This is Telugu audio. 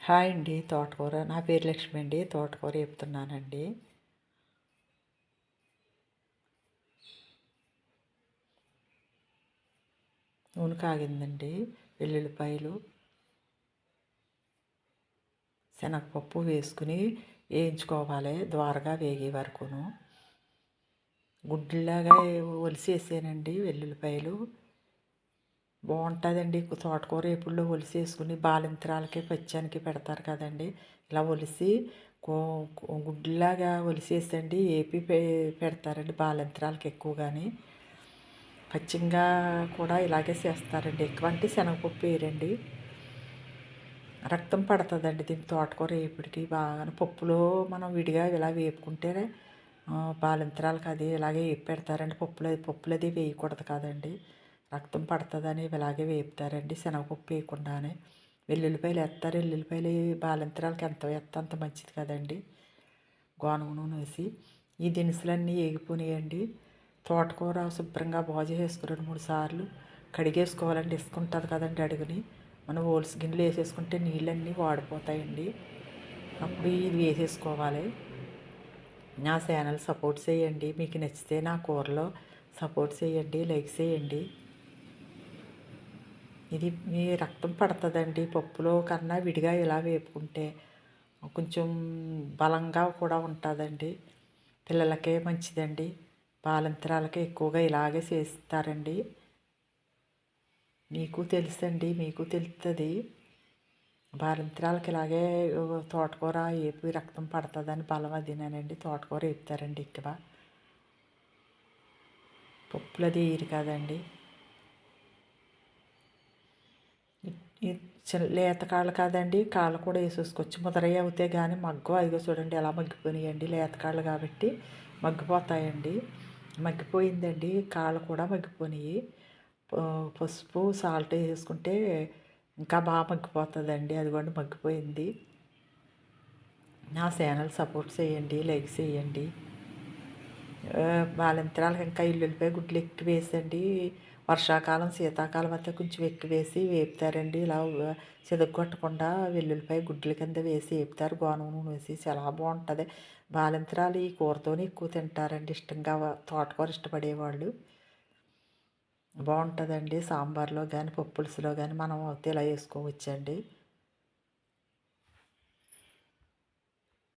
హాయ్ అండి. తోటకూర నా పేరు లక్ష్మి అండి. తోటకూర చెప్తున్నానండి. నూనె కాగిందండి. వెల్లుల్లిపాయలు, శనగపప్పు వేసుకుని వేయించుకోవాలి ద్వారగా వేగే వరకును. గుడ్డులాగా ఒలిసేసానండి వెల్లుల్లిపాయలు. బాగుంటుందండి తోటకూర ఎప్పుడులో ఒలిసేసుకుని బాలింతరాలకి పచ్చానికి పెడతారు కదండి. ఇలా ఒలిసి గుడ్డులాగా ఒలిసేసండి ఏపి పెడతారండి బాలింతరాలకి ఎక్కువగాని. పచ్చిగా కూడా ఇలాగే చేస్తారండి. ఎక్కువ అంటే శనగపప్పు వేయరండి. రక్తం పడుతుందండి దీని తోటకూర వేపుడికి బాగా. పప్పులో మనం విడిగా ఇలా వేపుకుంటే బాలింతరాలకు అది ఇలాగే వేపి పెడతారండి. పప్పులది వేయకూడదు కదండి. రక్తం పడుతుందని ఇలాగే వేపుతారండి శనగపప్పు వేయకుండానే. వెల్లుల్లిపాయలు వేస్తారు. వెల్లుల్లిపాయలు బాలింతరాలకి ఎంత వేస్తే అంత మంచిది కదండి. గోనుగ నూనె వేసి ఈ దినుసులన్నీ వేగిపోయాయండి. తోటకూర శుభ్రంగా బాగు చేసుకుని 2-3 సార్లు కడిగేసుకోవాలండి. ఇసుక ఉంటుంది కదండి అడుగుని. మనం ఓల్స్ గిన్నెలు వేసేసుకుంటే నీళ్ళన్నీ వాడిపోతాయండి. అప్పుడు ఇది వేసేసుకోవాలి. నా ఛానల్ సపోర్ట్ చేయండి. మీకు నచ్చితే నా కూరలో సపోర్ట్ చేయండి, లైక్ చేయండి. ఇది మీ రక్తం పడుతుందండి. పప్పులో కన్నా విడిగా ఇలా వేపుకుంటే కొంచెం బలంగా కూడా ఉంటుందండి. పిల్లలకే మంచిదండి. బాలింతరాలకి ఎక్కువగా ఇలాగే చేస్తారండి. మీకు తెలుసండి, మీకు తెలుస్తుంది. బాలింతరాలకి ఇలాగే తోటకూర వేపి రక్తం పడుతుందని బలం అదినానండి. తోటకూర వేపుతారండి ఎక్కువ. పప్పులది వేయరు కదండి. లేత కాళ్ళు కాదండి, కాళ్ళు కూడా వేసేసుకోవచ్చు. ముదరయ్య అవుతే కానీ మగ్గం. అదిగో చూడండి ఎలా మగ్గిపోయినాయండి. లేత కాళ్ళు కాబట్టి మగ్గిపోతాయండి. మగ్గిపోయిందండి. కాళ్ళు కూడా మగ్గిపోయినాయి. పసుపు సాల్ట్ వేసుకుంటే ఇంకా బాగా మగ్గిపోతుందండి. అదిగోండి మగ్గిపోయింది. నా ఛానల్ సపోర్ట్ చేయండి, లైక్ చేయండి. బాలింతరాలకు ఇంకా ఎల్లుల్లిపాయ గుడ్లు ఎక్కువ వేసండి. వర్షాకాలం శీతాకాలం అయితే కొంచెం ఎక్కువ వేసి వేపుతారండి. ఇలా చితగొట్టకుండా వెల్లుల్లిపాయ గుడ్ల కింద వేసి వేపుతారు. గోనుగ నూనె వేసి చాలా బాగుంటుంది. బాలింతరాలు ఈ కూరతోనే ఎక్కువ తింటారండి ఇష్టంగా. తోటకూర ఇష్టపడేవాళ్ళు. బాగుంటుందండి. సాంబార్లో కానీ పప్పు పులుసులో కానీ మనం అయితే ఇలా వేసుకోవచ్చండి.